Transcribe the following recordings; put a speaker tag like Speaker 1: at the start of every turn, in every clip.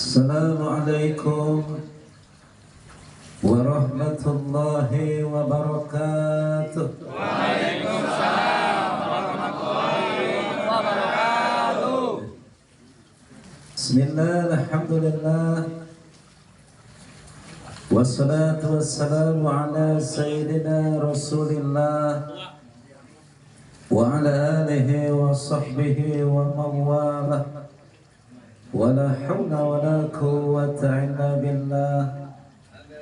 Speaker 1: Assalamualaikum warahmatullahi wabarakatuh.
Speaker 2: Waalaikumsalam warahmatullahi wabarakatuh.
Speaker 1: Bismillah, alhamdulillah, wassalatu wassalamu ala sayyidina rasulillah wa ala alihi wa sahbihi wa mawalah. Wala hawla wala quwwata illa billah.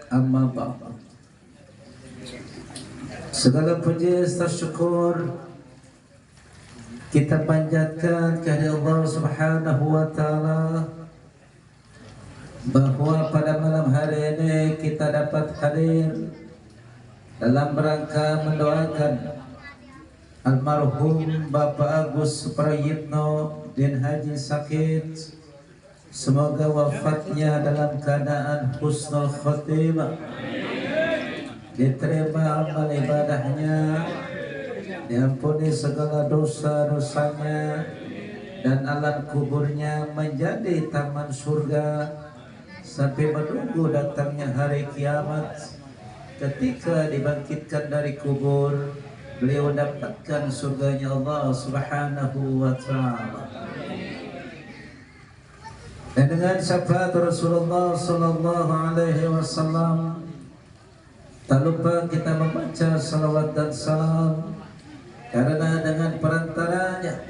Speaker 1: Amma ba'd. Segala puji serta syukur kita panjatkan kehadirat Allah Subhanahu wa taala bahwa pada malam hari ini kita dapat hadir dalam rangka mendoakan almarhum Bapak Agus Suprayitno bin Haji Sakit. Semoga wafatnya dalam keadaan husnul khotimah, diterima amal ibadahnya, diampuni segala dosa-dosanya, dan alam kuburnya menjadi taman surga sampai menunggu datangnya hari kiamat. Ketika dibangkitkan dari kubur, beliau dapatkan surganya Allah Subhanahu wa ta'ala. Dan dengan syafaat Rasulullah sallallahu alaihi wasallam, tak lupa kita membaca salawat dan salam, karena dengan perantaranya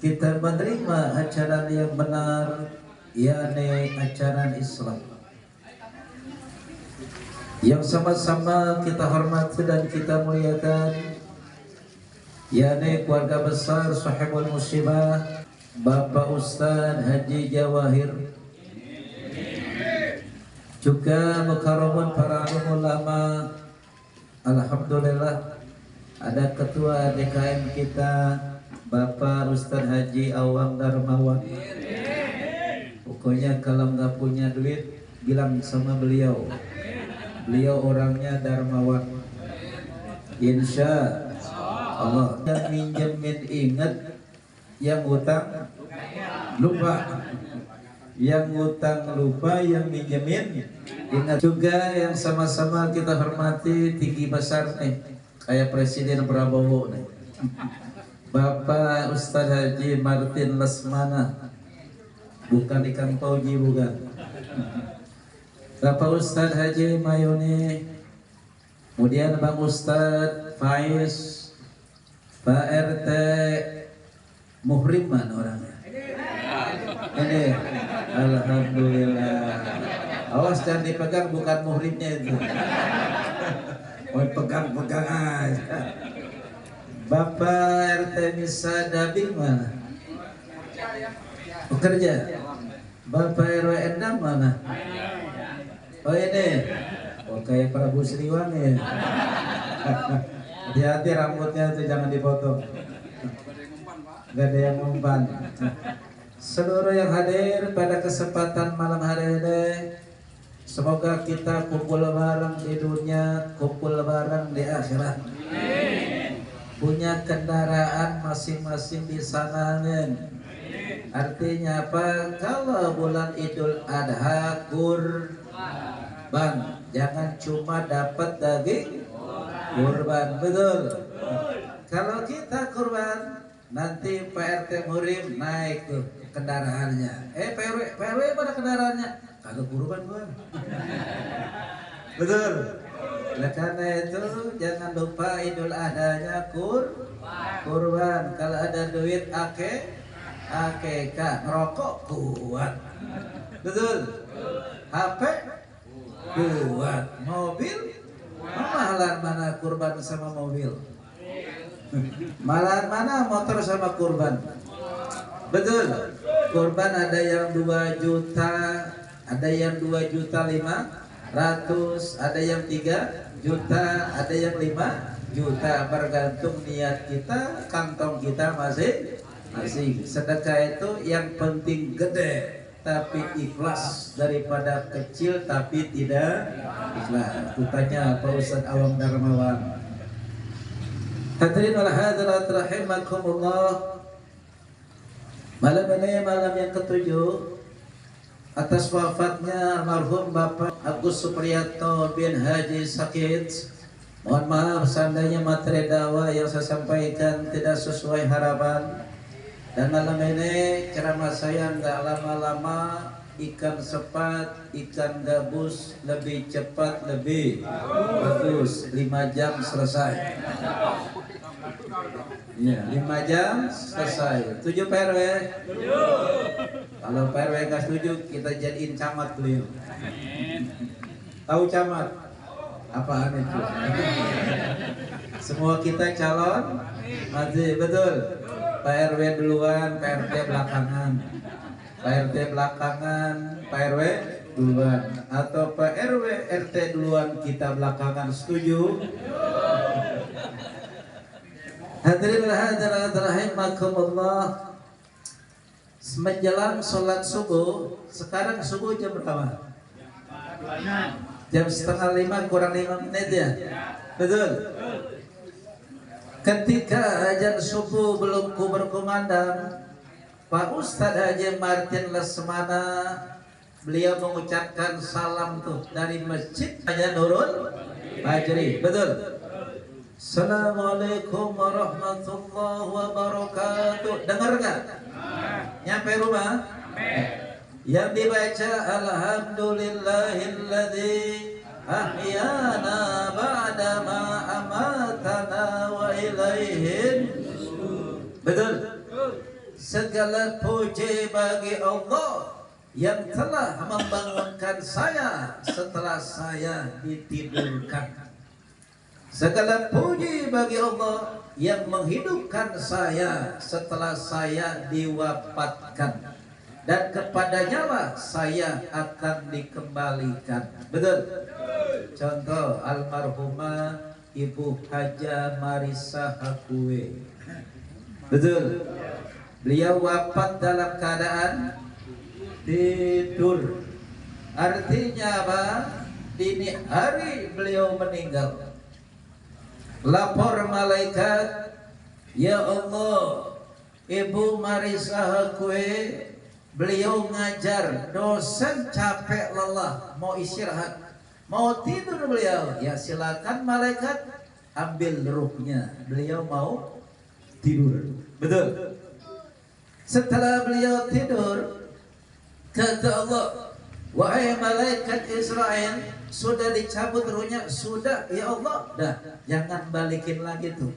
Speaker 1: kita menerima ajaran yang benar, yakni ajaran Islam, yang sama-sama kita hormati dan kita muliakan, yakni keluarga besar Sahibul Musibah Bapak Ustaz Haji Jawahir, juga mukarramun para ulama. Alhamdulillah ada ketua DKM kita Bapak Ustaz Haji Awang Darmawan. Pokoknya kalau nggak punya duit bilang sama beliau, beliau orangnya dermawan. Insya Allah. Yang minjemin ingat, yang utang lupa, yang utang lupa, yang minjemin ingat. Juga yang sama-sama kita hormati tinggi besar nih, kayak Presiden Prabowo nih, Bapak Ustaz Haji Martin Lesmana, bukan ikan pauji, bukan. Bapak Ustaz Haji Mayuni, kemudian Bang Ustaz Faiz, Pak RT Muhriman orangnya. Ini alhamdulillah. Awas jangan dipegang, bukan muhrimnya itu. Oh, pegang-pegang aja. Bapak RT Misa Dabing mana? Bekerja. Bapak RW Endam mana? Oh ini. Oh kayak Prabu Sriwangi. Hati-hati rambutnya itu jangan dipotong. Gak ada yang mempan. Seluruh yang hadir pada kesempatan malam hari ini, semoga kita kumpul bareng di dunia, kumpul bareng di akhirat. Punya kendaraan masing-masing di sana, men. Artinya apa? Kalau bulan Idul Adha kurban, jangan cuma dapat daging kurban, betul? Kalau kita kurban, nanti Pak RT Murim naik tuh kendaraannya. PRW pada kendaraannya kagak kurban gua. Betul. Oleh karena itu jangan lupa Idul Adhanya kurban. Kalau ada duit akekah, ngerokok kuat. Betul. HP kuat. Mobil mahalan mana kurban sama mobil? Malahan mana motor sama kurban? Betul. Kurban ada yang 2 juta, ada yang 2.500.000, ada yang 3 juta, ada yang 5 juta. Bergantung niat kita, kantong kita masing. Sedekah itu yang penting gede tapi ikhlas, daripada kecil tapi tidak ikhlas. Kutanya Pak Ustaz Awang Darmawan. Hadirin wal hadirat rahimakumullah. Malam ini malam yang ketujuh atas wafatnya almarhum Bapak Agus Supriyatno bin Haji Sakit. Mohon maaf seandainya materi dakwah yang saya sampaikan tidak sesuai harapan. Dan malam ini ceramah saya nggak lama-lama, ikan sepat, ikan gabus, lebih cepat, lebih bagus. 5 jam selesai. Ya, 5 jam selesai. 7 PRW? Kalau PRW nggak setuju, kita jadiin camat beliau. Tahu camat? Apaan itu? Semua kita calon maju, betul. Pak RW duluan, Pak RT belakangan. Pak RT belakangan, Pak RW duluan. Atau Pak RW RT duluan, kita belakangan. Setuju? Hadirin hadirat rahimakumullah. Menjelang sholat subuh, sekarang subuh jam berapa? Jam 4:30 kurang 5 menit ya? Betul? Ketika azan subuh belum berkumandang, Pak Ustadz Haji Martin Lesmana beliau mengucapkan salam tuh dari masjid aja Nurul Fajri. Betul? Assalamualaikum warahmatullahi wabarakatuh. Dengar nggak? Nyampe rumah? Yang dibaca alhamdulillahilladzi ahyana ba'da ma amatana wa ilaihin. Betul? Segala puji bagi Allah yang telah membangunkan saya setelah saya ditidurkan. Segala puji bagi Allah yang menghidupkan saya setelah saya diwafatkan. Dan kepadanya lah saya akan dikembalikan. Betul? Contoh almarhumah Ibu Haja Marisa Hakue. Betul? Beliau wafat dalam keadaan tidur. Artinya apa? Dini hari beliau meninggal. Lapor malaikat, ya Allah, Ibu Marisa Hakue, beliau ngajar, dosen capek lelah, mau istirahat, mau tidur beliau. Ya silakan malaikat ambil ruhnya, beliau mau tidur. Betul? Setelah beliau tidur, kata Allah, wahai malaikat Israel, sudah dicabut ruhnya? Sudah, ya Allah. Dah, jangan balikin lagi tuh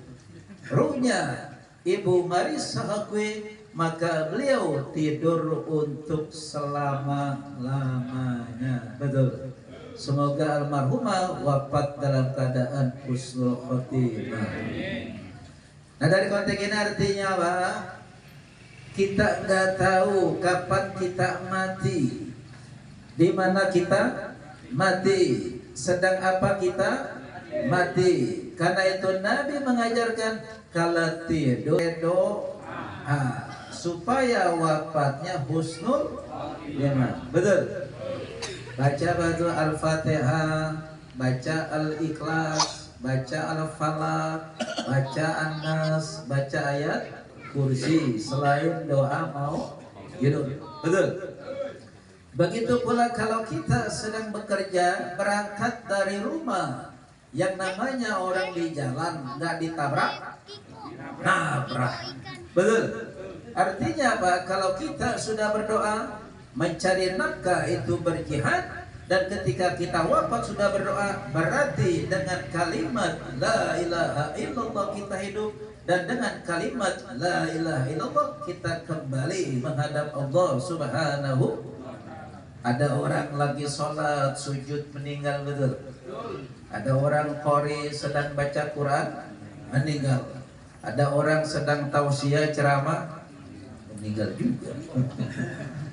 Speaker 1: ruhnya Ibu Marisa Hakue. Maka beliau tidur untuk selama-lamanya. Betul? Semoga almarhumah wafat dalam keadaan husnul khotimah. Nah, dari konteks ini artinya apa? Kita nggak tahu kapan kita mati, di mana kita mati, sedang apa kita mati. Karena itu Nabi mengajarkan kalau tidur doa supaya wafatnya husnul khotimah. Betul? Baca batu Al-Fatihah, baca Al-Ikhlas, baca Al-Falaq, baca An-Nas, baca ayat kursi selain doa mau hidup. Betul? Begitu pula kalau kita sedang bekerja, berangkat dari rumah, yang namanya orang di jalan nggak ditabrak, nabrak. Betul? Artinya apa? Kalau kita sudah berdoa mencari nafkah itu berjihad, dan ketika kita wafat sudah berdoa, berarti dengan kalimat la ilaha illallah kita hidup, dan dengan kalimat la ilaha illallah kita kembali menghadap Allah Subhanahu. Ada orang lagi sholat sujud meninggal. Betul? Ada orang qori sedang baca Quran meninggal. Ada orang sedang tausiah ceramah meninggal juga.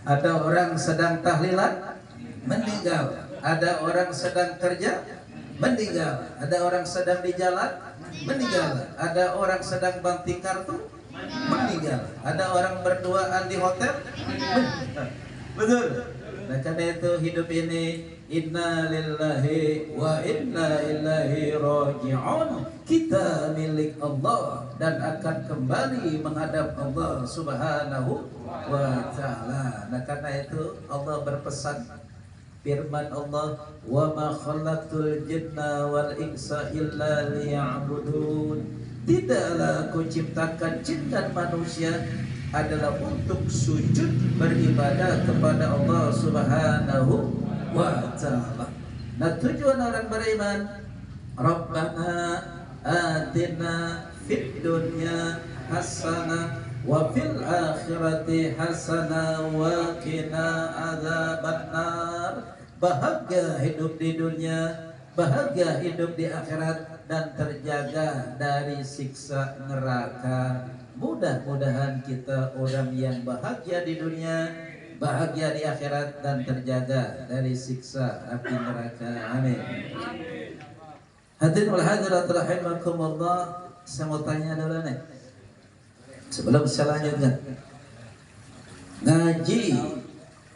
Speaker 1: Ada orang sedang tahlilan meninggal. Ada orang sedang kerja meninggal. Ada orang sedang di jalan meninggal. Ada orang sedang banting kartu meninggal. Ada orang berduaan di hotel meninggal. Betul? Nah, karena itu hidup ini Inna lillahi wa inna ilaihi raji'un. Kita milik Allah dan akan kembali menghadap Allah Subhanahu wa ta'ala. Nah, karena itu Allah berpesan, firman Allah, wa ma khalaqtul jinna wal insa illa liya'budun. Tidaklah aku ciptakan jin dan manusia adalah untuk sujud beribadah kepada Allah Subhanahu wa ta'ala. Nah, tujuan orang beriman, Rabbana atina fid dunya hasanah wa fil akhirati hasanah wa qina adzabannar. Bahagia hidup di dunia, bahagia hidup di akhirat, dan terjaga dari siksa neraka. Mudah-mudahan kita orang yang bahagia di dunia, bahagia di akhirat, dan terjaga dari siksa api neraka. Amin. Hadirin wal hadirat rahimakumullah, saya mau tanya dulu nih sebelum saya lanjutkan. Ngaji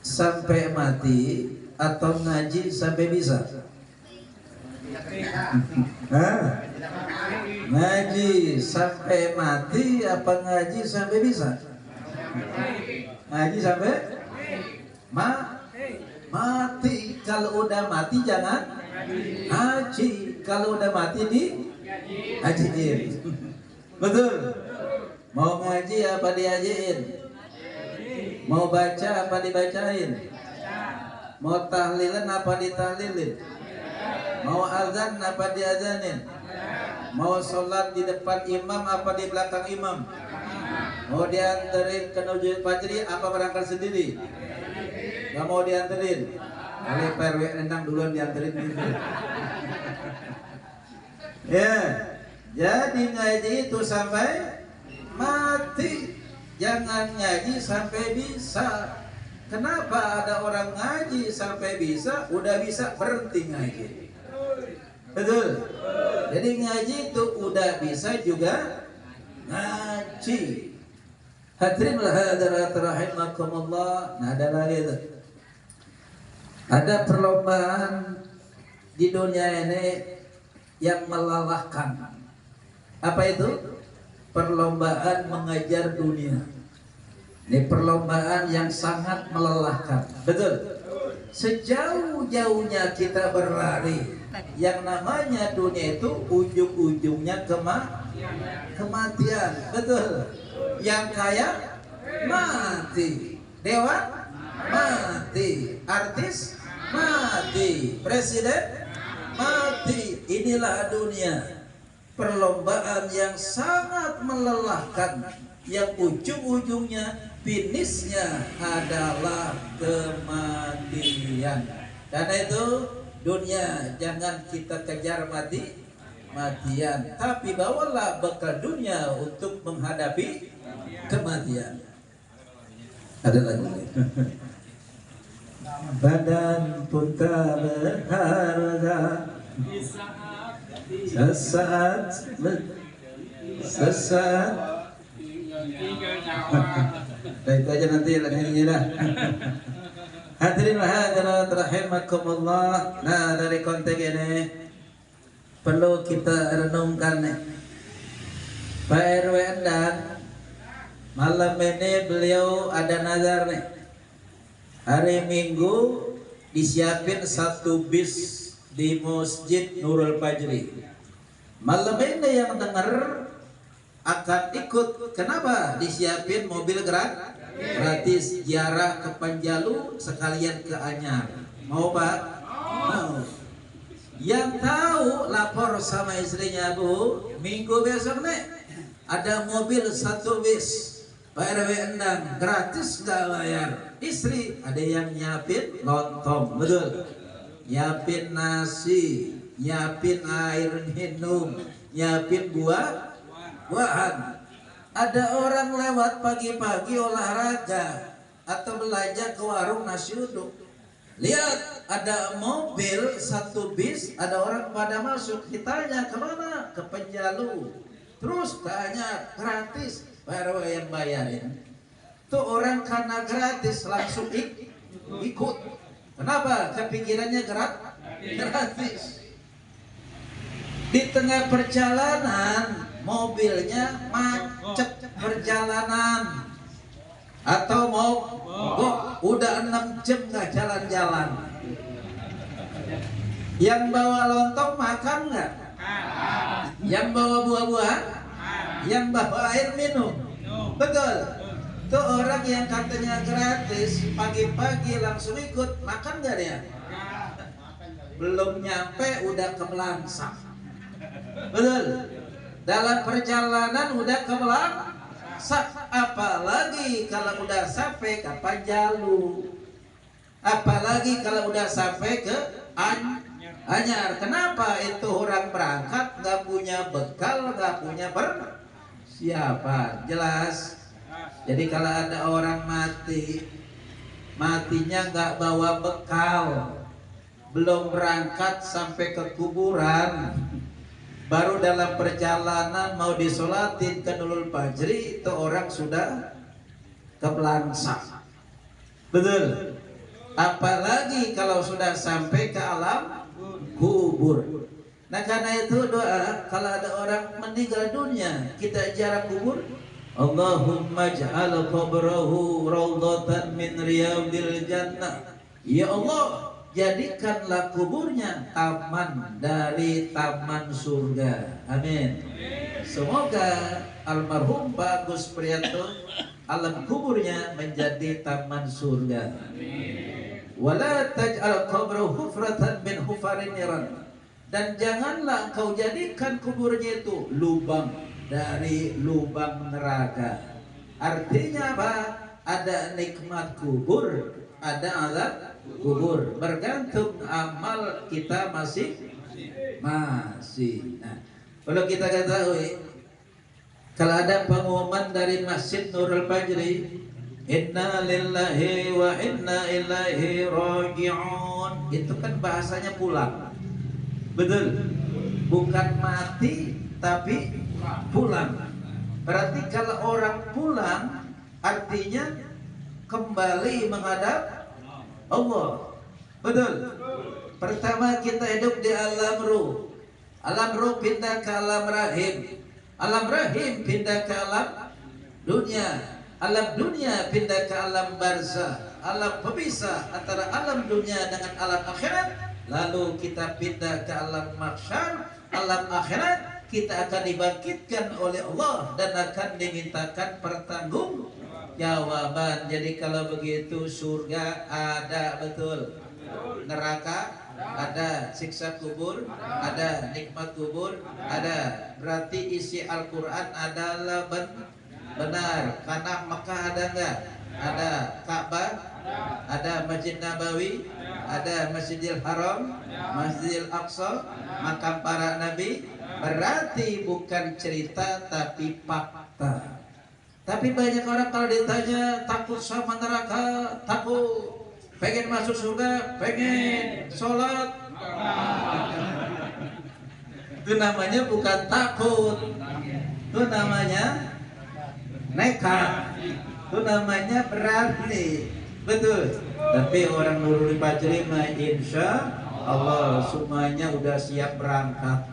Speaker 1: sampai mati atau ngaji sampai bisa? Hah? Ngaji sampai mati apa ngaji sampai bisa? Ngaji sampai mati. Kalau udah mati jangan ngaji. Kalau udah mati di hajiin. Betul? Mau ngaji apa dihajiin? Mau baca apa dibacain? Mau tahlilan apa ditahlilin? Mau azan apa diazanin? Mau sholat di depan imam apa di belakang imam? Mau dianterin ke Nujul Fajri apa berangkat sendiri? Gak mau dianterin? Kali PRW Endang duluan dianterin gitu. Ya, jadi ngaji itu sampai mati. Jangan ngaji sampai bisa. Kenapa ada orang ngaji sampai bisa, udah bisa berhenti ngaji? Betul. Jadi ngaji itu udah bisa juga ngaji. Hadirin hadirat rahimakumullah. Nah, ada lagi itu. Ada perlombaan di dunia ini yang melelahkan. Apa itu? Perlombaan mengejar dunia. Ini perlombaan yang sangat melelahkan. Betul. Sejauh-jauhnya kita berlari, yang namanya dunia itu ujung-ujungnya kematian. Betul. Yang kaya mati, dewa mati, artis mati, presiden mati. Inilah dunia. Perlombaan yang sangat melelahkan, yang ujung-ujungnya, finishnya adalah kematian. Karena itu dunia jangan kita kejar matian, tapi bawalah bekal dunia untuk menghadapi kematian. Ada lagi. Badan pun tak berharga sesaat. Nah, itu aja nanti lainnya dah. Hadirin hadirat rahimakumullah. Nah, dari konteks ini perlu kita renungkan nih. Pak RW Endang, malam ini beliau ada nazar nih. Hari Minggu disiapin satu bis di Masjid Nurul Fajri. Malam ini yang dengar akan ikut. Kenapa? Disiapin mobil gratis ziarah ke Panjalu sekalian ke Anyar. Mau Pak? Mau. Yang tahu lapor sama istrinya, Bu, minggu besok nih ada mobil satu bis Pak RW Endang gratis gak bayar. Istri ada yang nyiapin lontong, betul, nyiapin nasi, nyiapin air minum, nyiapin buah-buahan. Ada orang lewat pagi-pagi olahraga atau belanja ke warung nasi uduk, lihat ada mobil satu bis, ada orang pada masuk, ditanya kemana? Ke Panjalu. Terus tanya gratis, baru yang bayarin. Tuh orang karena gratis langsung ikut. Kenapa? Kepikirannya gratis. Di tengah perjalanan mobilnya macet perjalanan, atau mogok udah 6 jam nggak jalan-jalan. Yang bawa lontong makan nggak? Yang bawa buah-buahan? Yang bawa air minum? Betul. Tuh orang yang katanya gratis, pagi-pagi langsung ikut, makan nggak dia? Belum nyampe udah kebelangsang. Betul. Dalam perjalanan udah kebelangsang. Apalagi kalau udah sampai ke Panjalu. Apalagi kalau udah sampai ke Anyar. Kenapa? Itu orang berangkat nggak punya bekal, nggak punya persiapan. Jelas. Jadi kalau ada orang matinya nggak bawa bekal, belum berangkat sampai ke kuburan, baru dalam perjalanan mau disolatin ke Nurul Fajri, itu orang sudah kebelangsang. Betul. Apalagi kalau sudah sampai ke alam kubur. Nah karena itu doa, kalau ada orang meninggal dunia, kita ziarah kubur, Allahumma ja'al qabrahu rawdatan min riyadil jannah. Ya Allah, jadikanlah kuburnya taman dari taman surga. Amin. Semoga almarhum Pak Agus Priyanto alam kuburnya menjadi taman surga. Wala taj'al qabrahu hufratan min hufarin niran. Dan janganlah engkau jadikan kuburnya itu lubang dari lubang neraka. Artinya apa? Ada nikmat kubur, ada azab kubur. Bergantung amal kita masih. Nah, kalau kita ketahui, kalau ada pengumuman dari Masjid Nurul Fajri, Inna lillahi wa inna ilaihi raji'un, itu kan bahasanya pulang. Betul. Bukan mati tapi pulang. Berarti kalau orang pulang artinya kembali menghadap Allah. Betul. Pertama kita hidup di alam ruh. Alam ruh pindah ke alam rahim. Alam rahim pindah ke alam dunia. Alam dunia pindah ke alam barzah. Alam pemisah antara alam dunia dengan alam akhirat. Lalu kita pindah ke alam mahsyar. Alam akhirat kita akan dibangkitkan oleh Allah dan akan dimintakan pertanggungjawaban. Jadi kalau begitu surga ada, betul. Neraka ada, siksa kubur ada, nikmat kubur ada. Berarti isi Al-Quran adalah benar. Karena Mekah ada enggak? Ada. Ka'bah ada, Masjid Nabawi ada, Masjidil Haram, Masjidil Aqsa, makam para nabi. Berarti bukan cerita tapi fakta. Tapi banyak orang kalau ditanya takut sama neraka, takut, pengen masuk surga, pengen sholat, itu namanya bukan takut, itu namanya nekat, itu namanya berani. Betul. Tapi orang Nurul Fajri insya Allah semuanya udah siap berangkat.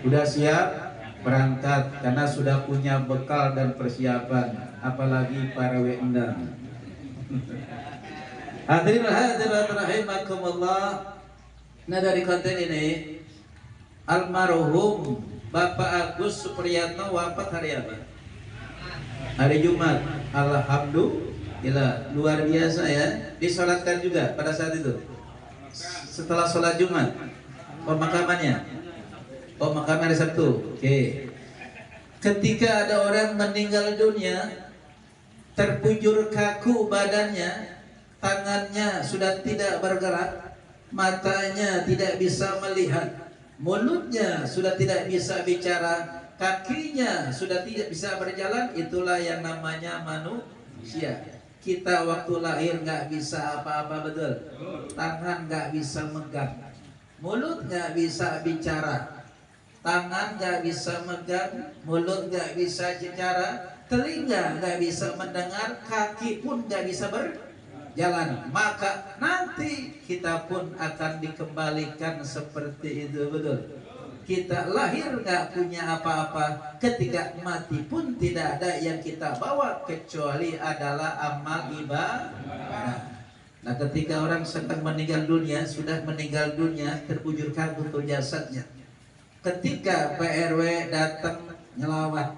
Speaker 1: Udah siap berangkat karena sudah punya bekal dan persiapan. Apalagi para WNA. Hadirin hadirat rahimakumullah. Nah dari konten ini, almarhum Bapak Agus Supriyatno wafat hari apa? Hari Jumat. Alhamdulillah, luar biasa ya. Disolatkan juga pada saat itu. Setelah sholat Jumat, pemakamannya. Pemakaman hari Sabtu. Oke. Ketika ada orang meninggal dunia, terbujur kaku badannya, tangannya sudah tidak bergerak, matanya tidak bisa melihat, mulutnya sudah tidak bisa bicara, kakinya sudah tidak bisa berjalan, itulah yang namanya manusia. Kita waktu lahir nggak bisa apa-apa, betul. Tangan nggak bisa megang, mulut nggak bisa bicara, tangan nggak bisa megang, mulut nggak bisa bicara, telinga nggak bisa mendengar, kaki pun nggak bisa jalan, maka nanti kita pun akan dikembalikan seperti itu. Betul? Kita lahir nggak punya apa-apa, ketika mati pun tidak ada yang kita bawa kecuali adalah amal ibadah. Nah, ketika orang sedang meninggal dunia, sudah meninggal dunia, terbujur kabur tuh jasadnya. Ketika PRW datang nyelawat,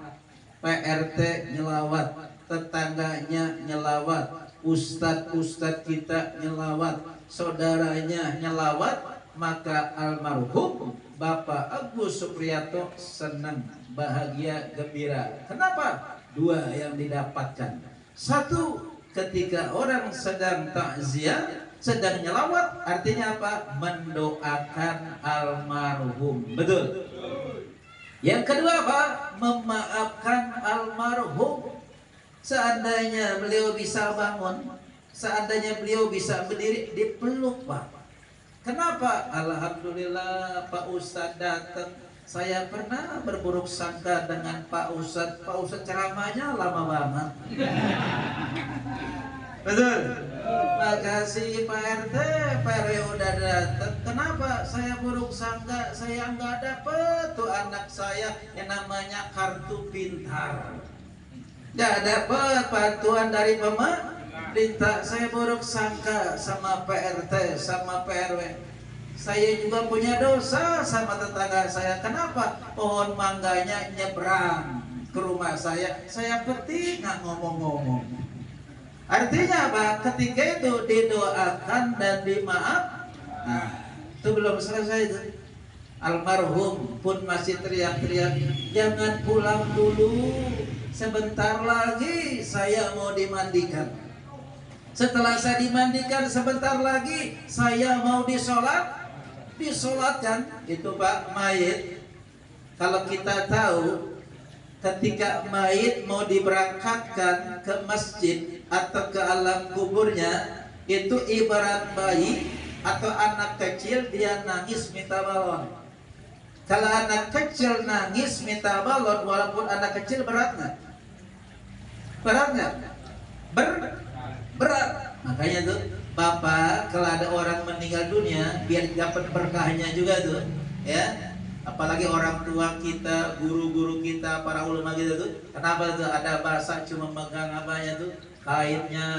Speaker 1: PRT nyelawat, tetangganya nyelawat, ustadz kita nyelawat, saudaranya nyelawat, maka almarhum Bapak Agus Supriyato senang, bahagia, gembira. Kenapa? Dua yang didapatkan. Satu, ketika orang sedang takziah, sedang nyelawat, artinya apa? Mendoakan almarhum. Betul? Yang kedua apa? Memaafkan almarhum. Seandainya beliau bisa bangun, seandainya beliau bisa berdiri, dipeluk, Pak. Kenapa? Alhamdulillah Pak Ustadz datang. Saya pernah berburuk sangka dengan Pak Ustadz. Pak Ustadz ceramahnya lama banget. Betul? Makasih Pak RT, Pak RW udah datang. Kenapa? Saya buruk sangka, saya nggak dapet tuh anak saya yang namanya kartu pintar. Nggak dapat bantuan dari pemerintah. Saya buruk sangka sama PRT, sama PRW. Saya juga punya dosa sama tetangga saya. Kenapa? Pohon mangganya nyebrang ke rumah saya petik nggak ngomong-ngomong. Artinya apa? Ketika itu didoakan dan dimaaf. Nah, itu belum selesai itu. Almarhum pun masih teriak-teriak, jangan pulang dulu, sebentar lagi saya mau dimandikan. Setelah saya dimandikan, sebentar lagi saya mau disolatkan. Itu Pak, mayit. Kalau kita tahu, ketika mayit mau diberangkatkan ke masjid atau ke alam kuburnya, itu ibarat bayi atau anak kecil, dia nangis minta balon. Kalau anak kecil nangis minta balon, walaupun anak kecil, berat nggak? Berat nggak? Berat. Makanya tuh Bapak, kalau ada orang meninggal dunia, biar dapat berkahnya juga tuh, ya. Apalagi orang tua kita, guru-guru kita, para ulama kita tuh, kenapa tuh ada bahasa cuma megang apanya tuh, kainnya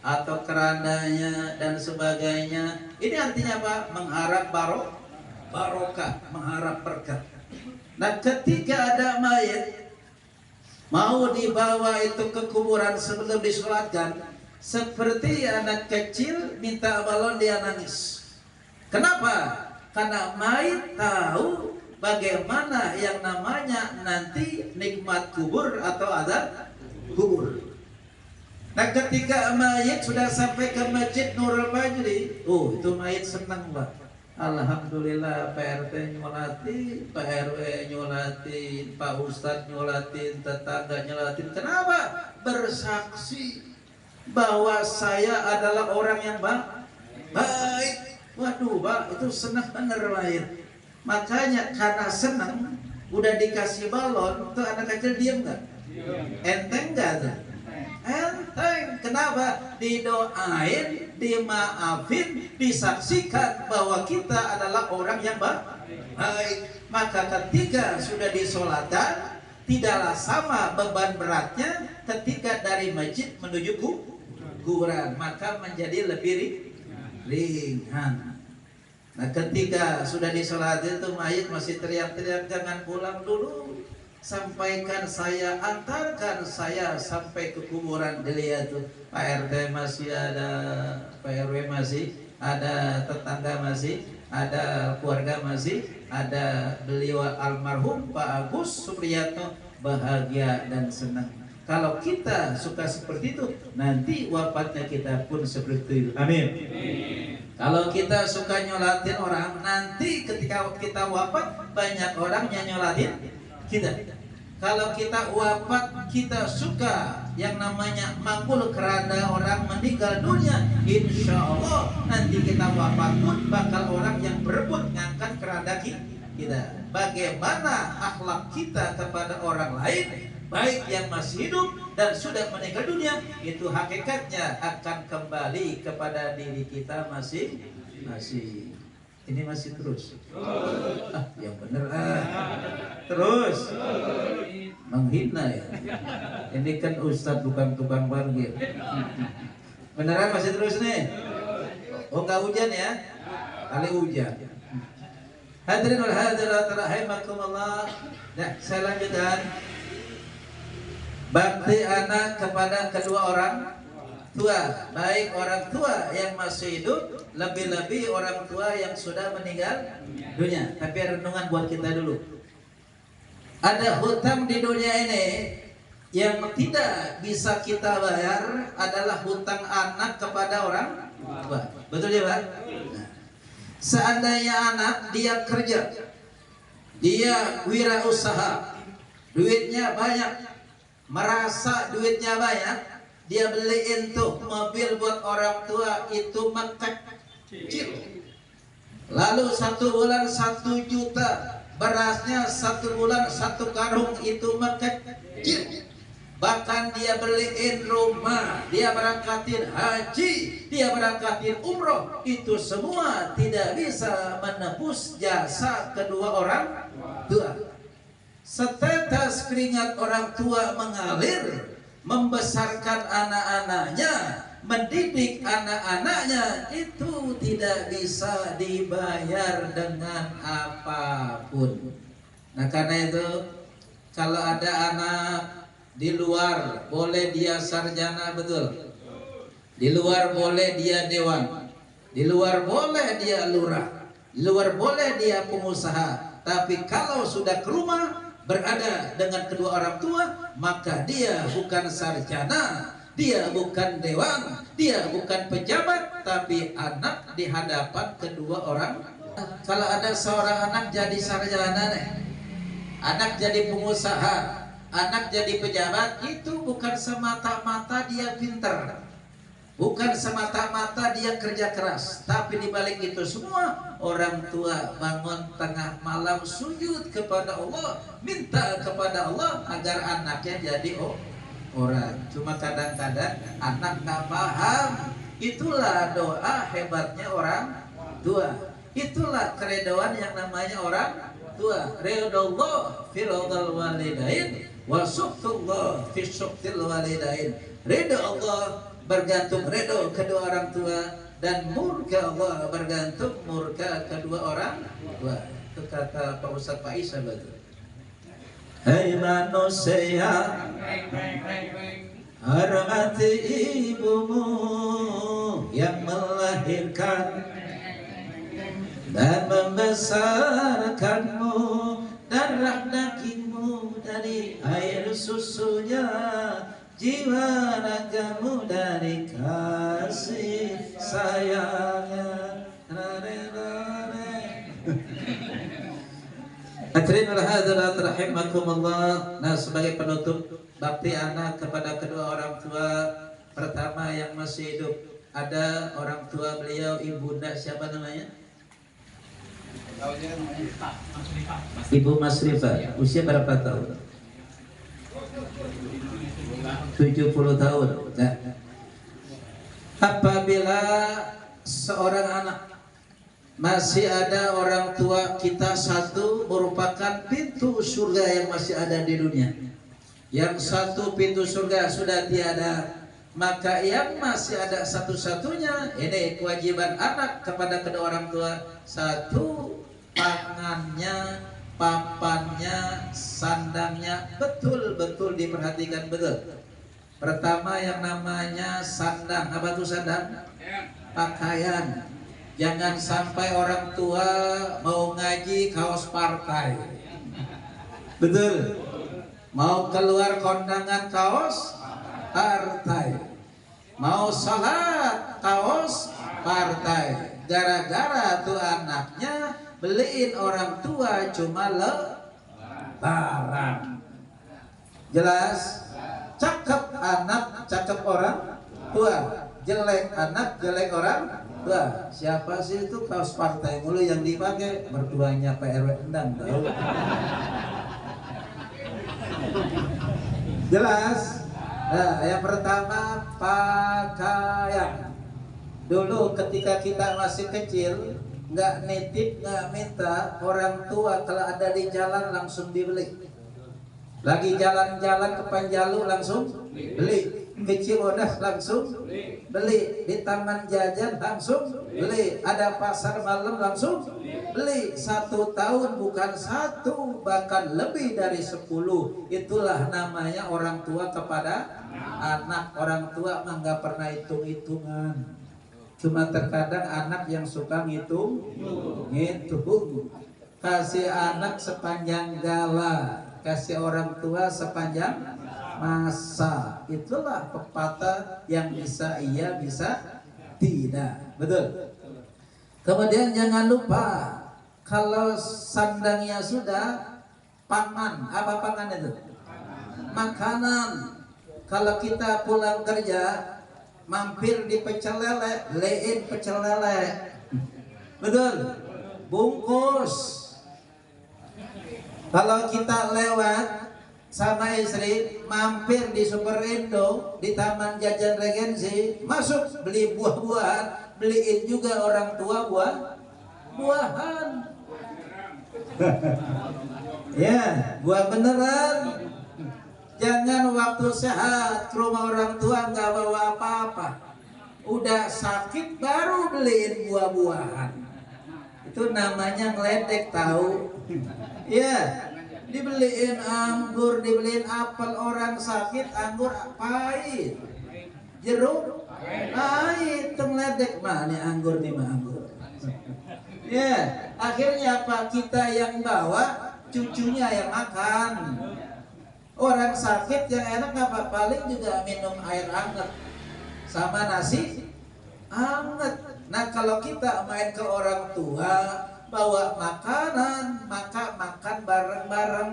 Speaker 1: atau kerandanya dan sebagainya. Ini artinya apa? Mengharap barokah, mengharap berkah. Nah, ketika ada mayat mau dibawa itu ke kuburan sebelum disolatkan, seperti anak kecil minta balon, dia nangis. Kenapa? Karena mayat tahu bagaimana yang namanya nanti nikmat kubur atau azab kubur. Nah, ketika mayat sudah sampai ke Masjid Nurul Fajri, itu mayat senang, Pak. Alhamdulillah, PRT nyolatin, Pak RW nyolatin, Pak Ustadz nyolatin, tetangga nyolatin. Kenapa? Bersaksi bahwa saya adalah orang yang baik. Waduh, Pak, itu senang bener mayat. Makanya karena senang, udah dikasih balon, tuh anak kecil diam nggak? Enteng nggak tuh? Enteng. Kenapa? Didoain, dimaafin, disaksikan bahwa kita adalah orang yang baik. Maka ketika sudah disolatkan, tidaklah sama beban beratnya ketika dari masjid menuju kuburan, maka menjadi lebih ringan. Nah, ketika sudah disolatin itu mayit masih teriak-teriak, jangan pulang dulu, sampaikan saya, antarkan saya sampai ke kuburan. Dilihat tuh, Pak RT masih ada, Pak RW masih ada, tetangga masih ada, keluarga masih ada. Beliau almarhum Pak Agus Supriyato bahagia dan senang. Kalau kita suka seperti itu, nanti wafatnya kita pun seperti itu. Amin. Kalau kita suka nyolatin orang, nanti ketika kita wafat, banyak orang yang nyolatin kita. Kalau kita wafat, kita suka yang namanya makul kerana orang meninggal dunia, insya Allah nanti kita wafat pun bakal orang yang berebut ngangkat keranda kita. Bagaimana akhlak kita kepada orang lain, baik yang masih hidup dan sudah meninggal dunia, itu hakikatnya akan kembali kepada diri kita masing-masing. Ini masih terus. Yang bener terus menghina ya. Ini kan ustadz bukan tukang parkir. Beneran masih terus nih. Oh nggak hujan ya? Kali hujan. Hadirin wal hadirat rahimakumullah. Nah, saya lanjutkan. Bakti anak kepada kedua orang tua, baik orang tua yang masih hidup, lebih-lebih orang tua yang sudah meninggal dunia. Tapi renungan buat kita dulu. Ada hutang di dunia ini yang tidak bisa kita bayar adalah hutang anak kepada orang tua. Betul ya, Pak? Nah, seandainya anak dia kerja, dia wirausaha, duitnya banyak, merasa duitnya banyak, dia beliin tuh mobil buat orang tua itu kecil. Lalu 1 bulan 1 juta, berasnya 1 bulan 1 karung itu kecil. Bahkan dia beliin rumah, dia berangkatin haji, dia berangkatin umroh, itu semua tidak bisa menebus jasa kedua orang tua. Setetes keringat orang tua mengalir, membesarkan anak-anaknya, mendidik anak-anaknya, itu tidak bisa dibayar dengan apapun. Nah karena itu, kalau ada anak di luar boleh dia sarjana, betul. Di luar boleh dia dewan, di luar boleh dia lurah, di luar boleh dia pengusaha. Tapi kalau sudah ke rumah, berada dengan kedua orang tua, maka dia bukan sarjana, dia bukan dewan, dia bukan pejabat, tapi anak di hadapan kedua orang. Kalau ada seorang anak jadi sarjana nih, anak jadi pengusaha, anak jadi pejabat, itu bukan semata-mata dia pintar, bukan semata-mata dia kerja keras, tapi dibalik itu semua orang tua bangun tengah malam sujud kepada Allah, minta kepada Allah agar anaknya jadi orang. Cuma kadang-kadang anak nggak paham. Itulah doa hebatnya orang tua. Itulah keredoan yang namanya orang tua. Ridallah fi ridal walidain wa suqtullah fi suqtil walidain. Ridha Allah bergantung ridho kedua orang tua, dan murka Allah bergantung murka kedua orang tua. Itu kata Pak Ustadz Pak Isa, betul. Hai manusia, hormati ibumu yang melahirkan dan membesarkanmu, darah dagingmu dari air susunya, jiwa ragamu dari kasih sayangnya. Hadirin hadirat rahimakumullah. Nah, sebagai penutup bakti anak kepada kedua orang tua, pertama yang masih hidup, ada orang tua beliau, ibunda siapa namanya? Ibu Masrifah. Usia berapa tahun? 70 tahun. Nah, apabila seorang anak masih ada orang tua kita satu, merupakan pintu surga yang masih ada di dunia. Yang satu pintu surga sudah tiada, maka yang masih ada satu-satunya, ini kewajiban anak kepada kedua orang tua. Satu, pangannya, papannya, sandangnya betul-betul diperhatikan betul. Pertama yang namanya sandang. Apa itu sandang? Pakaian. Jangan sampai orang tua mau ngaji kaos partai. Betul. Mau keluar kondangan kaos partai. Mau salat kaos partai. Gara-gara tuh anaknya beliin orang tua cuma lebaran. Jelas? Cakep anak, cakep orang tua. Jelek anak, jelek orang tua. Siapa sih itu kaos partai mulu yang dipakai? Mertuanya Pak RW Endang, tahu? Jelas? Nah, yang pertama pakaian. Dulu ketika kita masih kecil, nggak nitip, nggak minta, orang tua kalau ada di jalan langsung dibeli. Lagi jalan-jalan ke Panjalu langsung beli, ke Cibodas langsung beli, di taman jajan langsung beli, ada pasar malam langsung beli. 1 tahun bukan 1, bahkan lebih dari 10. Itulah namanya orang tua kepada anak. Orang tua mah nggak pernah hitung-hitungan, cuma terkadang anak yang suka ngitung. Kasih anak sepanjang gala, kasih orang tua sepanjang masa. Itulah pepatah yang bisa iya, bisa tidak. Betul. Kemudian jangan lupa, kalau sandangnya sudah, pangan. Apa pangan itu? Makanan. Kalau kita pulang kerja, mampir di pecel lele, lein pecel lele. Betul. Bungkus. Kalau kita lewat sama istri, mampir di Super Indo, di Taman Jajan Regensi, masuk beli buah-buahan, beliin juga orang tua buah-buahan. Ya, buah beneran. Jangan waktu sehat ke rumah orang tua nggak bawa apa-apa, udah sakit baru beliin buah-buahan. Itu namanya ngeledek, tahu? Ya, dibeliin anggur, dibeliin apel. Orang sakit anggur pahit, jeruk pahit, ngeledek mah nih anggur nih mah anggur. Ya, akhirnya apa? Kita yang bawa, cucunya yang makan. Orang sakit yang enak apa? Paling juga minum air hangat sama nasi hangat. Nah, kalau kita main ke orang tua, bawa makanan, maka makan bareng-bareng,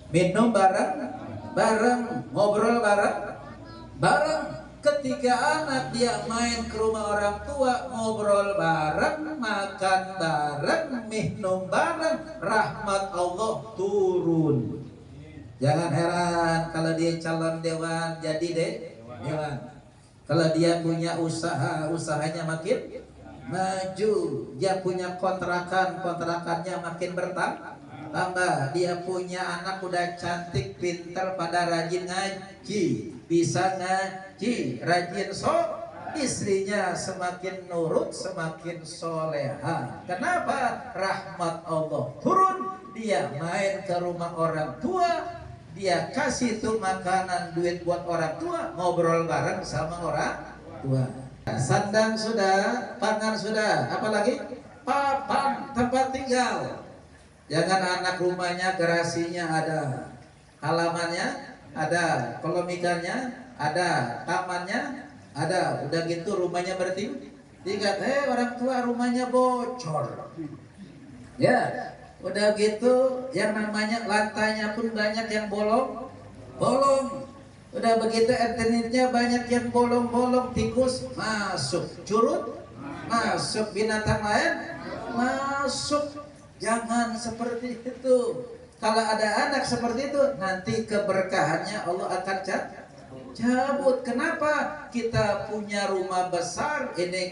Speaker 1: minum bareng-bareng, ngobrol bareng-bareng. Ketika anak dia main ke rumah orang tua, ngobrol bareng, makan bareng, minum bareng, rahmat Allah turun. Jangan heran kalau dia calon dewan, jadi dewan. Kalau dia punya usaha, usahanya makin maju. Dia punya kontrakan, kontrakannya makin bertambah. Dia punya anak udah cantik, pintar, pada rajin ngaji, bisa ngaji, rajin istrinya semakin nurut, semakin soleha. Kenapa? Rahmat Allah turun. Dia main ke rumah orang tua, dia kasih tuh makanan, duit buat orang tua, ngobrol bareng sama orang tua. Sandang sudah, pangan sudah, apalagi papan tempat tinggal. Jangan anak rumahnya garasinya ada, halamannya ada, kolam ada, tamannya ada, udah gitu rumahnya bertingkat. Orang tua rumahnya bocor. Ya, udah gitu yang namanya lantainya pun banyak yang bolong. Udah begitu internetnya banyak yang bolong, tikus masuk, curut masuk, binatang lain masuk. Jangan seperti itu. Kalau ada anak seperti itu, nanti keberkahannya Allah akan cabut. Kenapa? Kita punya rumah besar ini